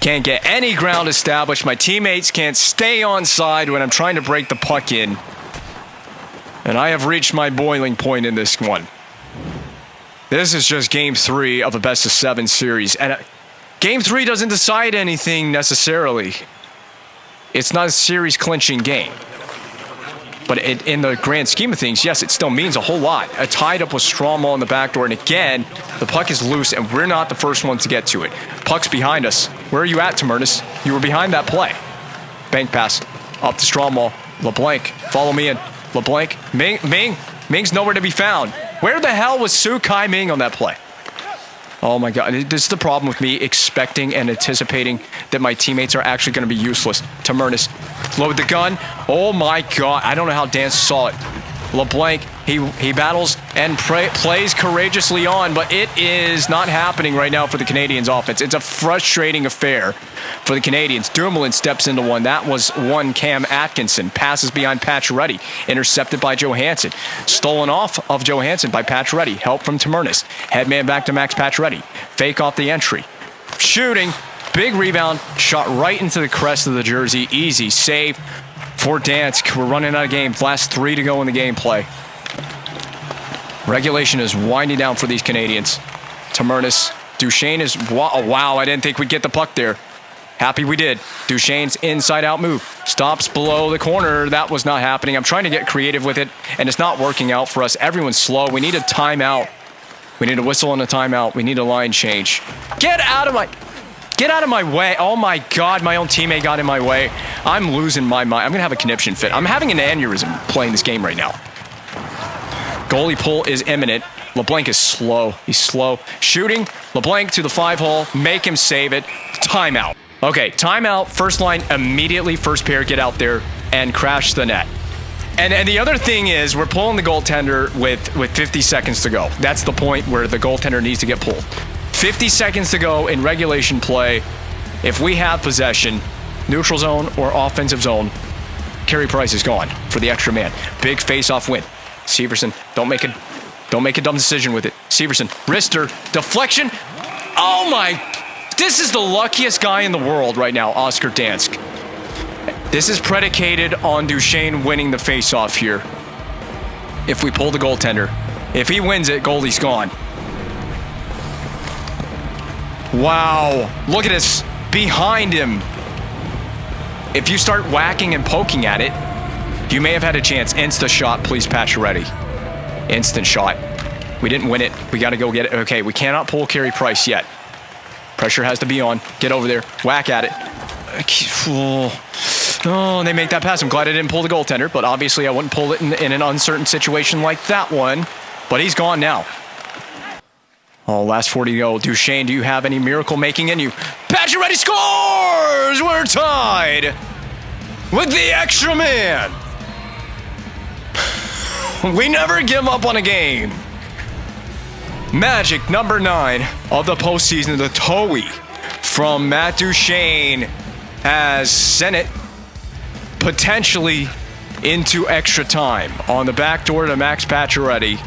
Can't get any ground established. My teammates can't stay on side when I'm trying to break the puck in. And I have reached my boiling point in this one. This is just game 3 of a best-of-7 series. And game 3 doesn't decide anything necessarily. It's not a series-clinching game. But in the grand scheme of things, yes, it still means a whole lot. A tied-up with Stromwall in the back door. And again, the puck is loose, and we're not the first ones to get to it. Puck's behind us. Where are you at, Tamurnis? You were behind that play. Bank pass. Up to Stromwall. LeBlanc. Follow me in. LeBlanc. Ming's nowhere to be found. Where the hell was Su Kai Ming on that play? Oh my God. This is the problem with me expecting and anticipating that my teammates are actually going to be useless. Tamurnis. Load the gun. Oh my God. I don't know how Dan saw it. LeBlanc, he battles and plays courageously on, but it is not happening right now for the Canadiens offense. It's a frustrating affair for the Canadiens. Dumoulin steps into one. That was one Cam Atkinson. Passes behind Pacioretty. Intercepted by Johansson. Stolen off of Johansson by Pacioretty. Help from Tamernis. Headman back to Max Pacioretty. Fake off the entry. Shooting. Big rebound. Shot right into the crest of the jersey. Easy save for Dansk. We're running out of game. Last 3 to go in the gameplay. Regulation is winding down for these Canadiens. Tamernis. Duchesne is... Wow, I didn't think we'd get the puck there. Happy we did. Duchesne's inside-out move. Stops below the corner. That was not happening. I'm trying to get creative with it, and it's not working out for us. Everyone's slow. We need a timeout. We need a whistle and a timeout. We need a line change. Get out of my way. Oh, my God. My own teammate got in my way. I'm losing my mind. I'm going to have a conniption fit. I'm having an aneurysm playing this game right now. Goalie pull is imminent. LeBlanc is slow. He's slow. Shooting. LeBlanc to the 5-hole. Make him save it. Timeout. Okay, timeout. First line immediately. First pair, get out there and crash the net. And the other thing is we're pulling the goaltender with 50 seconds to go. That's the point where the goaltender needs to get pulled. 50 seconds to go in regulation play. If we have possession, neutral zone or offensive zone, Carey Price is gone for the extra man. Big face-off win. Severson, don't make a dumb decision with it. Severson, wrister, deflection. Oh my, this is the luckiest guy in the world right now, Oscar Dansk. This is predicated on Duchesne winning the face-off here. If we pull the goaltender. If he wins it, goalie's gone. Wow, look at this. Behind him. If you start whacking and poking at it, you may have had a chance. Insta shot, please, Pacioretty. Instant shot. We didn't win it. We got to go get it. Okay, we cannot pull Carey Price yet. Pressure has to be on. Get over there. Whack at it. Oh, they make that pass. I'm glad I didn't pull the goaltender, but obviously I wouldn't pull it in an uncertain situation like that one. But he's gone now. Oh, last 40 to go. Duchesne, do you have any miracle making in you? Pacioretty scores! We're tied with the extra man. We never give up on a game. Magic number 9 of the postseason, the Toey from Matt Duchesne has sent it potentially into extra time on the back door to Max Pacioretty.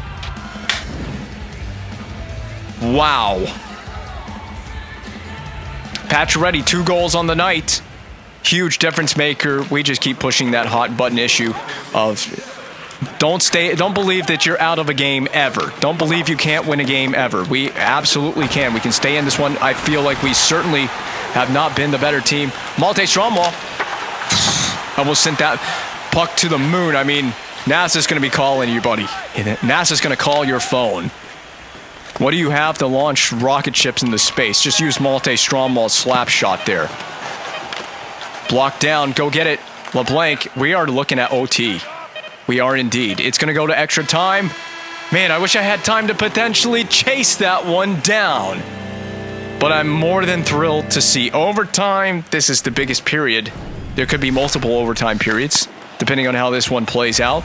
Wow. Pacioretty, 2 goals on the night. Huge difference maker. We just keep pushing that hot button issue of don't believe that you're out of a game ever. Don't believe you can't win a game ever. We absolutely can. We can stay in this one. I feel like we certainly have not been the better team. Malte Stromwall almost sent that puck to the moon. I mean, NASA's going to be calling you, buddy. NASA's going to call your phone. What do you have to launch rocket ships into space? Just use Malte Stromwall's slap shot there. Blocked down. Go get it. LeBlanc, we are looking at OT. We are indeed. It's going to go to extra time. Man, I wish I had time to potentially chase that one down. But I'm more than thrilled to see overtime. This is the biggest period. There could be multiple overtime periods, depending on how this one plays out.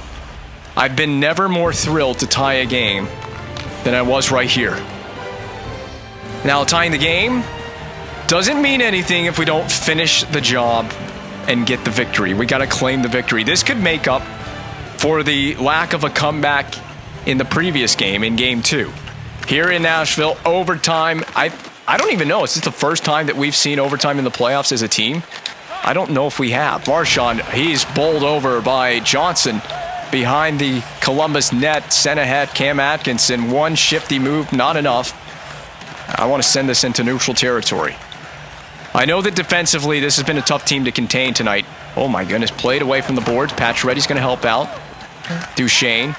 I've been never more thrilled to tie a game than I was right here. Now, tying the game doesn't mean anything if we don't finish the job and get the victory. We got to claim the victory. This could make up for the lack of a comeback in the previous game, in Game 2. Here in Nashville, overtime. I don't even know. Is this the first time that we've seen overtime in the playoffs as a team? I don't know if we have. Marchand, he's bowled over by Johnson behind the Columbus net. Sent ahead, Cam Atkinson. One shifty move, not enough. I want to send this into neutral territory. I know that defensively, this has been a tough team to contain tonight. Oh my goodness, played away from the boards. Pacioretty's going to help out. Duchesne,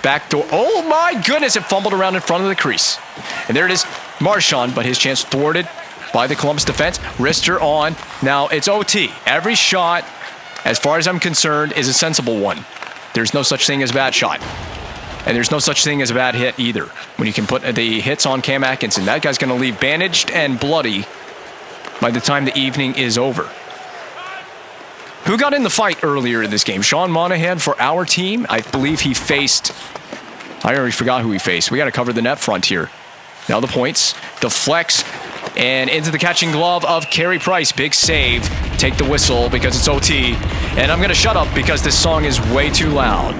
back door. Oh my goodness, it fumbled around in front of the crease. And there it is, Marchand, but his chance thwarted by the Columbus defense. Wrister on. Now it's OT. Every shot, as far as I'm concerned, is a sensible one. There's no such thing as a bad shot. And there's no such thing as a bad hit either. When you can put the hits on Cam Atkinson, that guy's going to leave bandaged and bloody by the time the evening is over. Who got in the fight earlier in this game? Sean Monahan for our team. I believe he faced... I already forgot who he faced. We got to cover the net front here. Now the points. Deflects. And into the catching glove of Carey Price. Big save. Take the whistle because it's OT. And I'm going to shut up because this song is way too loud.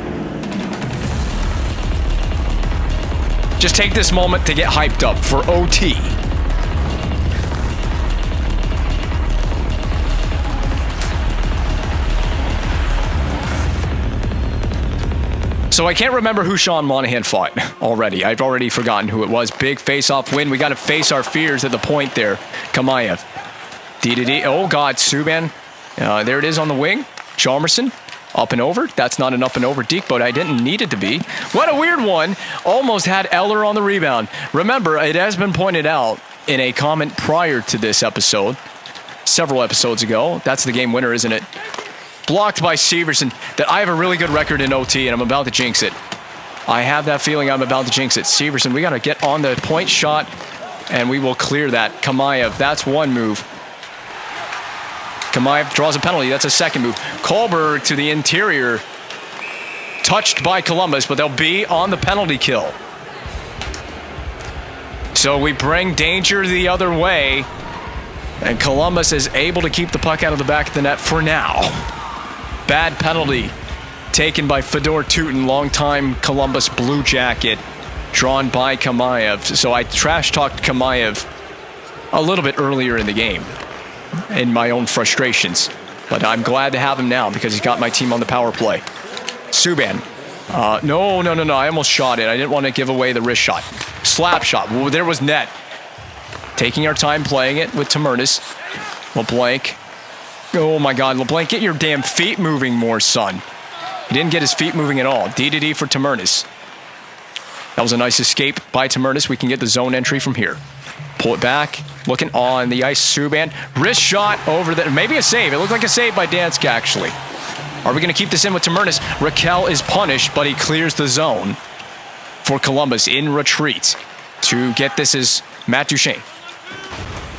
Just take this moment to get hyped up for OT. So I can't remember who Sean Monahan fought already. I've already forgotten who it was. Big face-off win. We got to face our fears at the point there. Kamayev. D. Oh, God. Subban. There it is on the wing. Chalmerson. Up and over. That's not an up and over deke, but I didn't need it to be. What a weird one. Almost had Eller on the rebound. Remember, it has been pointed out in a comment prior to this episode, several episodes ago. That's the game winner, isn't it? Blocked by Severson, that I have a really good record in OT, and I'm about to jinx it. I have that feeling I'm about to jinx it. Severson, we got to get on the point shot, and we will clear that. Kamayev, that's one move. Kamayev draws a penalty. That's a second move. Kohlberg to the interior. Touched by Columbus, but they'll be on the penalty kill. So we bring danger the other way, and Columbus is able to keep the puck out of the back of the net for now. Bad penalty taken by Fedor Tutin, longtime Columbus Blue Jacket, drawn by Kamayev. So I trash-talked Kamayev a little bit earlier in the game in my own frustrations. But I'm glad to have him now because he's got my team on the power play. Subban. No. I almost shot it. I didn't want to give away the wrist shot. Slap shot. Well, there was net. Taking our time playing it with Tamernis. LeBlanc. Oh my God, LeBlanc, get your damn feet moving more, son. He didn't get his feet moving at all. D for Tamernis. That was a nice escape by Tamernis. We can get the zone entry from here. Pull it back. Looking on the ice, Subban. Wrist shot over the... Maybe a save. It looked like a save by Dansk, actually. Are we going to keep this in with Tamernis? Raquel is punished, but he clears the zone for Columbus in retreat. To get this is Matt Duchesne.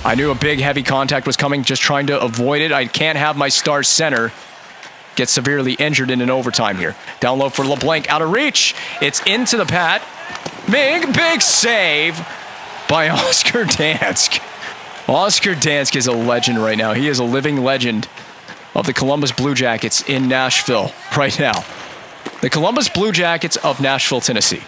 I knew a big, heavy contact was coming, just trying to avoid it. I can't have my star center get severely injured in an overtime here. Down low for LeBlanc, out of reach. It's into the pad. Big save by Oscar Dansk. Oscar Dansk is a legend right now. He is a living legend of the Columbus Blue Jackets in Nashville right now. The Columbus Blue Jackets of Nashville, Tennessee.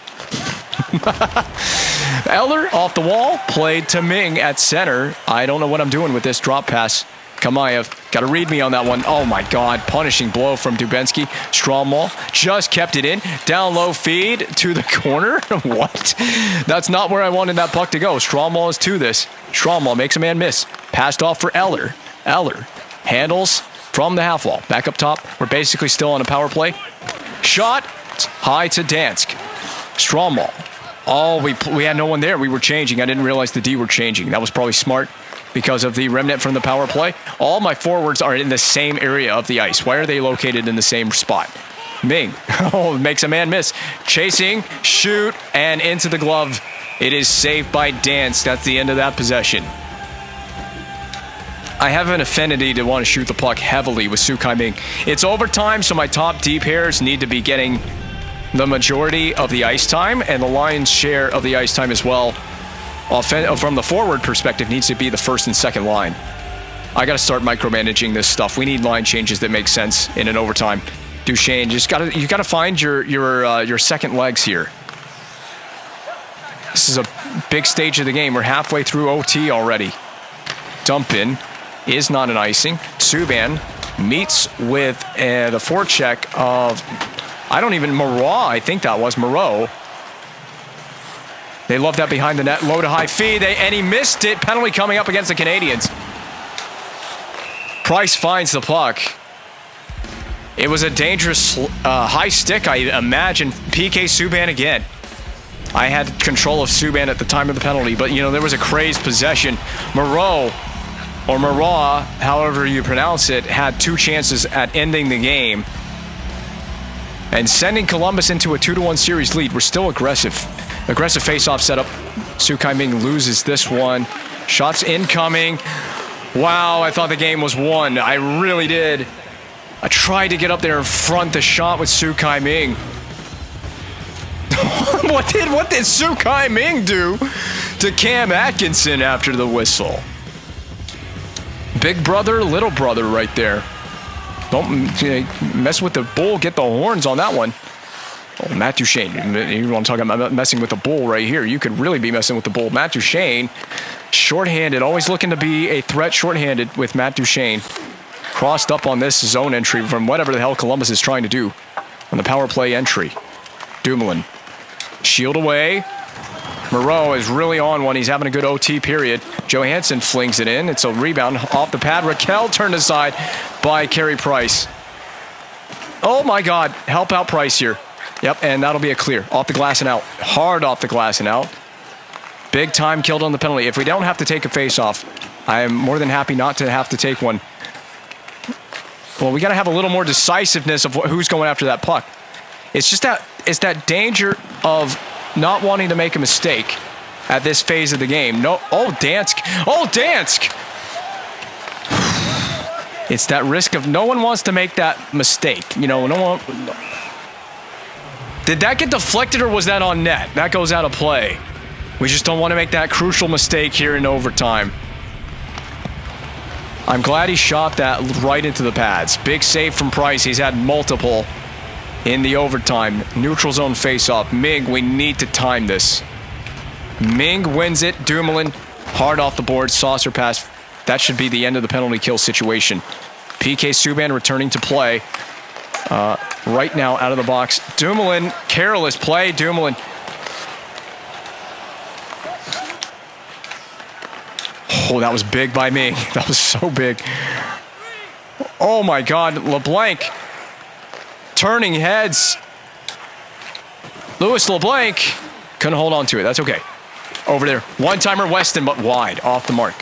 Eller off the wall, played to Ming at center. I don't know what I'm doing with this drop pass. Kamayev, got to read me on that one. Oh my God, punishing blow from Dubinsky. Stromwall just kept it in. Down low feed to the corner. What? That's not where I wanted that puck to go. Stromwall is to this. Stromwall makes a man miss. Passed off for Eller. Eller handles from the half wall. Back up top. We're basically still on a power play. Shot high to Dansk. Stromwall. Oh, we had no one there. We were changing. I didn't realize the D were changing. That was probably smart because of the remnant from the power play. All my forwards are in the same area of the ice. Why are they located in the same spot? Ming. Oh, makes a man miss. Chasing, shoot, and into the glove. It is saved by Dansk. That's the end of that possession. I have an affinity to want to shoot the puck heavily with Sukai Ming. It's overtime, so my top D pairs need to be getting the majority of the ice time and the lion's share of the ice time as well. From the forward perspective, needs to be the first and second line. I got to start micromanaging this stuff. We need line changes that make sense in an overtime. Duchesne, you got to find your second legs here. This is a big stage of the game. We're halfway through OT already. Dump in is not an icing. Subban meets with the forecheck of... Moreau, I think that was Moreau. They love that behind the net. Low to high feed, and he missed it. Penalty coming up against the Canadiens. Price finds the puck. It was a dangerous high stick, I imagine. PK Subban again. I had control of Subban at the time of the penalty, but, there was a crazed possession. Moreau, or Moreau, however you pronounce it, had two chances at ending the game and sending Columbus into a 2-1 series lead. We're still aggressive. Aggressive face-off setup. Sukai Ming loses this one. Shots incoming. Wow, I thought the game was won. I really did. I tried to get up there and front the shot with Su Kai Ming. What did Su Kai Ming do to Cam Atkinson after the whistle? Big brother, little brother right there. Don't mess with the bull, get the horns on that one. Oh, Matt Duchene. You want to talk about messing with the bull right here. You could really be messing with the bull. Matt Duchene, shorthanded, always looking to be a threat shorthanded with Matt Duchene. Crossed up on this zone entry from whatever the hell Columbus is trying to do on the power play entry. Dumoulin. Shield away. Moreau is really on one. He's having a good OT period. Johansson flings it in. It's a rebound off the pad. Raquel turned aside by Carey Price. Oh my God. Help out Price here. Yep, and that'll be a clear. Off the glass and out. Hard off the glass and out. Big time killed on the penalty. If we don't have to take a face-off, I am more than happy not to have to take one. Well, we got to have a little more decisiveness of who's going after that puck. It's just that danger of not wanting to make a mistake at this phase of the game. No, oh, Dansk. Oh, Dansk! It's that risk of no one wants to make that mistake. You know, no one... Did that get deflected or was that on net? That goes out of play. We just don't want to make that crucial mistake here in overtime. I'm glad he shot that right into the pads. Big save from Price. He's had multiple in the overtime. Neutral zone faceoff. Ming, we need to time this. Ming wins it. Dumoulin, hard off the board. Saucer pass. That should be the end of the penalty kill situation. PK Subban returning to play. Right now out of the box. Dumoulin, careless play. Dumoulin. Oh, that was big by me. That was so big. Oh my God, LeBlanc. Turning heads. Louis LeBlanc couldn't hold on to it. That's okay. Over there. One-timer Weston, but wide. Off the mark.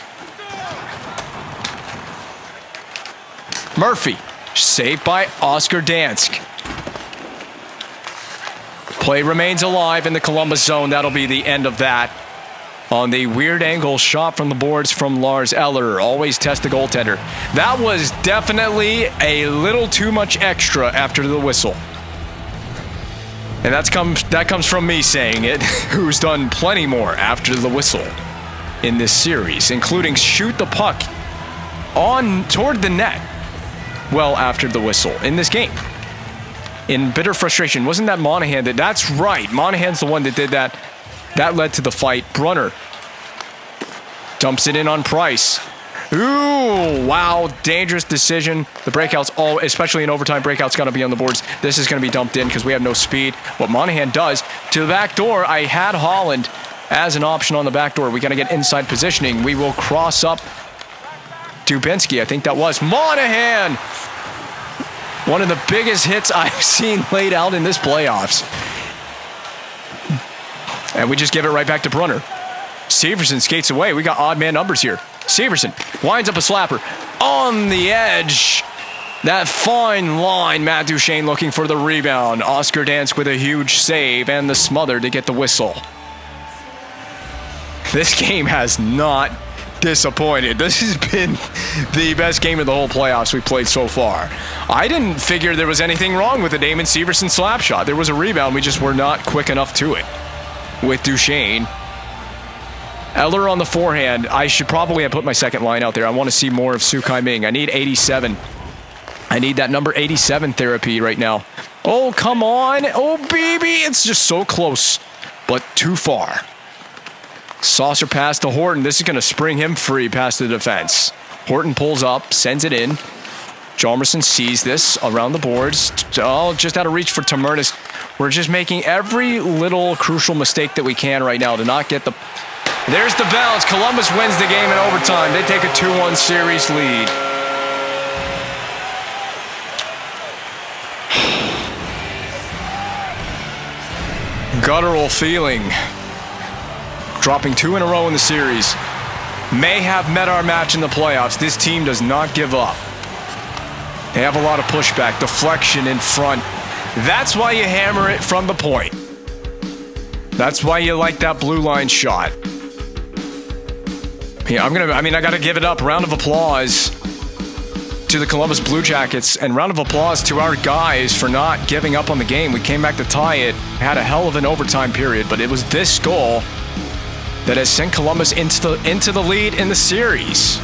Murphy. Saved by Oscar Dansk. Play remains alive in the Columbus zone. That'll be the end of that. On the weird angle shot from the boards from Lars Eller. Always test the goaltender. That was definitely a little too much extra after the whistle. And that comes from me saying it, who's done plenty more after the whistle in this series, including shoot the puck on toward the net well after the whistle in this game. In bitter frustration. Wasn't that Monahan that... That's right. Monahan's the one that did that. That led to the fight. Brunner dumps it in on Price. Ooh, wow. Dangerous decision. The breakouts, especially in overtime, breakouts got to be on the boards. This is going to be dumped in because we have no speed. What Monahan does to the back door, I had Holland as an option on the back door. We got to get inside positioning. We will cross up Dubinsky. I think that was Monahan. One of the biggest hits I've seen laid out in this playoffs. And we just give it right back to Brunner. Severson skates away. We got odd man numbers here. Severson winds up a slapper on the edge. That fine line. Matt Duchene looking for the rebound. Oscar Dansk with a huge save and the smother to get the whistle. This game has not disappointed. This has been the best game of the whole playoffs we've played so far. I didn't figure there was anything wrong with the Damon Severson slap shot. There was a rebound. We just were not quick enough to it. With Duchene. Eller on the forehand. I should probably have put my second line out there. I want to see more of Su Kai Ming. I need 87. I need that number 87 therapy right now. Oh, come on. Oh, baby. It's just so close, but too far. Saucer pass to Horton. This is going to spring him free past the defense. Horton pulls up, sends it in. Hjalmarsson sees this around the boards. Oh, just out of reach for Tamernis. We're just making every little crucial mistake that we can right now to not get the... There's the bounce. Columbus wins the game in overtime. They take a 2-1 series lead. Guttural feeling. Dropping 2 in a row in the series. May have met our match in the playoffs. This team does not give up. They have a lot of pushback, deflection in front. That's why you hammer it from the point. That's why you like that blue line shot. Yeah, I got to give it up. Round of applause to the Columbus Blue Jackets, and round of applause to our guys for not giving up on the game. We came back to tie it, had a hell of an overtime period, but it was this goal that has sent Columbus into the lead in the series.